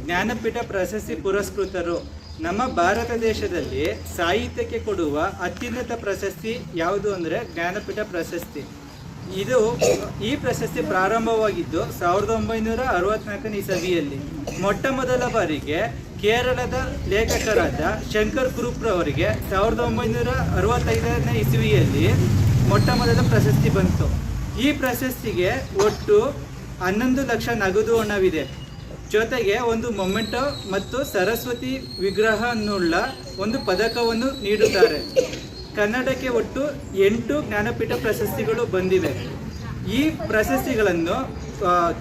ಜ್ಞಾನಪೀಠ ಪ್ರಶಸ್ತಿ ಪುರಸ್ಕೃತರು. ನಮ್ಮ ಭಾರತ ದೇಶದಲ್ಲಿ ಸಾಹಿತ್ಯಕ್ಕೆ ಕೊಡುವ ಅತ್ಯುನ್ನತ ಪ್ರಶಸ್ತಿ ಯಾವುದು ಅಂದರೆ ಜ್ಞಾನಪೀಠ ಪ್ರಶಸ್ತಿ. ಈ ಪ್ರಶಸ್ತಿ ಪ್ರಾರಂಭವಾಗಿದ್ದು 1964ನೇ ಇಸವಿಯಲ್ಲಿ. ಮೊಟ್ಟ ಮೊದಲ ಬಾರಿಗೆ ಕೇರಳದ ಲೇಖಕರಾದ ಶಂಕರ್ ಕುರುಪ್ರವರಿಗೆ 1965ನೇ ಇಸವಿಯಲ್ಲಿ ಮೊಟ್ಟ ಮೊದಲ ಪ್ರಶಸ್ತಿ ಬಂತು. ಈ ಪ್ರಶಸ್ತಿಗೆ ಒಟ್ಟು 11 ಲಕ್ಷ ನಗದು ಹಣವಿದೆ. ಜೊತೆಗೆ ಒಂದು ಮೊಮೆಂಟೋ ಮತ್ತು ಸರಸ್ವತಿ ವಿಗ್ರಹನ್ನುಳ್ಳ ಒಂದು ಪದಕವನ್ನು ನೀಡುತ್ತಾರೆ. ಕನ್ನಡಕ್ಕೆ ಒಟ್ಟು 8 ಜ್ಞಾನಪೀಠ ಪ್ರಶಸ್ತಿಗಳು ಬಂದಿವೆ. ಈ ಪ್ರಶಸ್ತಿಗಳನ್ನು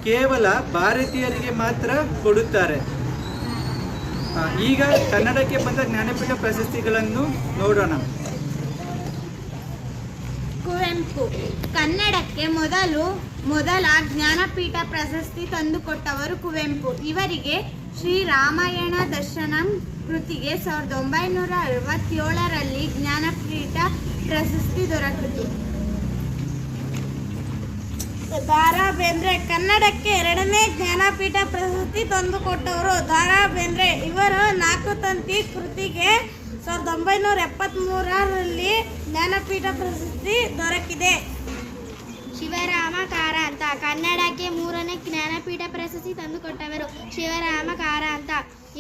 ಕೇವಲ ಭಾರತೀಯರಿಗೆ ಮಾತ್ರ ಕೊಡುತ್ತಾರೆ. ಈಗ ಕನ್ನಡಕ್ಕೆ ಬಂದ ಜ್ಞಾನಪೀಠ ಪ್ರಶಸ್ತಿಗಳನ್ನು ನೋಡೋಣ. ಕುವೆಂಪು ಕನ್ನಡಕ್ಕೆ ಮೊದಲ ಜ್ಞಾನಪೀಠ ಪ್ರಶಸ್ತಿ ತಂದುಕೊಟ್ಟವರು ಕುವೆಂಪು. ಇವರಿಗೆ ಶ್ರೀರಾಮಾಯಣ ದರ್ಶನಂ ಕೃತಿಗೆ 1967ರಲ್ಲಿ ಜ್ಞಾನಪೀಠ ಪ್ರಶಸ್ತಿ ದೊರಕಿತು. ದಾರಾ ಬೇಂದ್ರೆ ಕನ್ನಡಕ್ಕೆ 2ನೇ ಜ್ಞಾನಪೀಠ ಪ್ರಶಸ್ತಿ ತಂದುಕೊಟ್ಟವರು ದಾರಾ ಬೇಂದ್ರೆ. ಇವರು 4 ತಂತಿ ಕೃತಿಗೆ 1973ರಲ್ಲಿ ಜ್ಞಾನಪೀಠ ಪ್ರಶಸ್ತಿ ದೊರಕಿದೆ. ಶಿವರಾಮ ಕಾರಂತ ಕನ್ನಡಕ್ಕೆ 3ನೇ ಜ್ಞಾನಪೀಠ ಪ್ರಶಸ್ತಿ ತಂದುಕೊಟ್ಟವರು ಶಿವರಾಮ ಕಾರಂತ.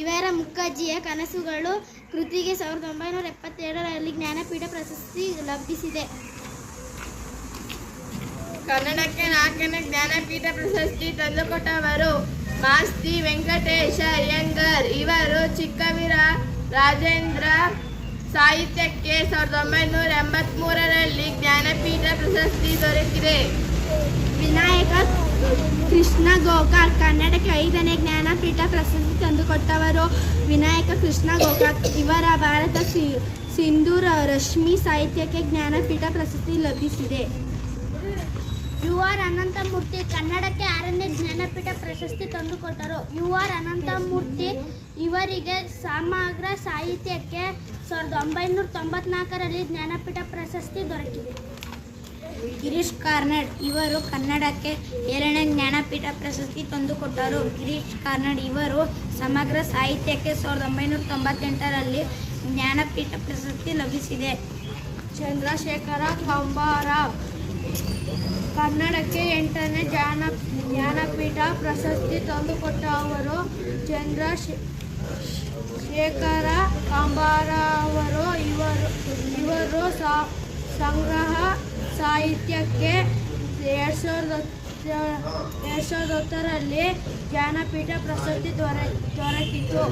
ಇವರ ಮುಕ್ಕಜ್ಜಿಯ ಕನಸುಗಳು ಕೃತಿಗೆ 1977ರಲ್ಲಿ ಜ್ಞಾನಪೀಠ ಪ್ರಶಸ್ತಿ ಲಭಿಸಿದೆ. ಕನ್ನಡಕ್ಕೆ 4ನೇ ಜ್ಞಾನಪೀಠ ಪ್ರಶಸ್ತಿ ತಂದುಕೊಟ್ಟವರು ಮಾಸ್ತಿ ವೆಂಕಟೇಶ ಅಯ್ಯಂಗಾರ್. ಇವರು ಚಿಕ್ಕವೀರ ರಾಜೇಂದ್ರ ಸಾಹಿತ್ಯಕ್ಕೆ 1983ರಲ್ಲಿ ಜ್ಞಾನಪೀಠ ಪ್ರಶಸ್ತಿ ದೊರಕಿದೆ. ವಿನಾಯಕ ಕೃಷ್ಣ ಗೋಕಾಕ್ ಕನ್ನಡಕ್ಕೆ 5ನೇ ಜ್ಞಾನಪೀಠ ಪ್ರಶಸ್ತಿ ತಂದುಕೊಟ್ಟವರು ವಿನಾಯಕ ಕೃಷ್ಣ ಗೋಕಾಕ್. ಇವರ ಭಾರತ ಸಿಂಧು ರಶ್ಮಿ ಸಾಹಿತ್ಯಕ್ಕೆ ಜ್ಞಾನಪೀಠ ಪ್ರಶಸ್ತಿ ಲಭಿಸಿದೆ. ಯು.ಆರ್. ಅನಂತಮೂರ್ತಿ ಕನ್ನಡಕ್ಕೆ 6ನೇ ಜ್ಞಾನಪೀಠ ಪ್ರಶಸ್ತಿ ತಂದುಕೊಟ್ಟರು. ಯು.ಆರ್. ಅನಂತಮೂರ್ತಿ ಇವರಿಗೆ ಸಮಗ್ರ ಸಾಹಿತ್ಯಕ್ಕೆ 1994ರಲ್ಲಿ ಜ್ಞಾನಪೀಠ ಪ್ರಶಸ್ತಿ ದೊರಕಿದೆ. ಗಿರೀಶ್ ಕಾರ್ನಾಡ್ ಇವರು ಕನ್ನಡಕ್ಕೆ 2ನೇ ಜ್ಞಾನಪೀಠ ಪ್ರಶಸ್ತಿ ತಂದುಕೊಟ್ಟರು. ಗಿರೀಶ್ ಕಾರ್ನಾಡ್ ಇವರು ಸಮಗ್ರ ಸಾಹಿತ್ಯಕ್ಕೆ 1998ರಲ್ಲಿ ಜ್ಞಾನಪೀಠ ಪ್ರಶಸ್ತಿ ಲಭಿಸಿದೆ. ಚಂದ್ರಶೇಖರ ಕಂಬಾರಾವ್ ಕನ್ನಡಕ್ಕೆ 8ನೇ ಜ್ಞಾನಪೀಠ ಪ್ರಶಸ್ತಿ ತಂದುಕೊಟ್ಟವರು ಚಂದ್ರಶೇಖರ ಕಂಬಾರವರು. ಇವರು ಸಂಗ್ರಹ ಸಾಹಿತ್ಯಕ್ಕೆ 2010ರಲ್ಲಿ ಜ್ಞಾನಪೀಠ ಪ್ರಶಸ್ತಿ ದೊರಕಿತು.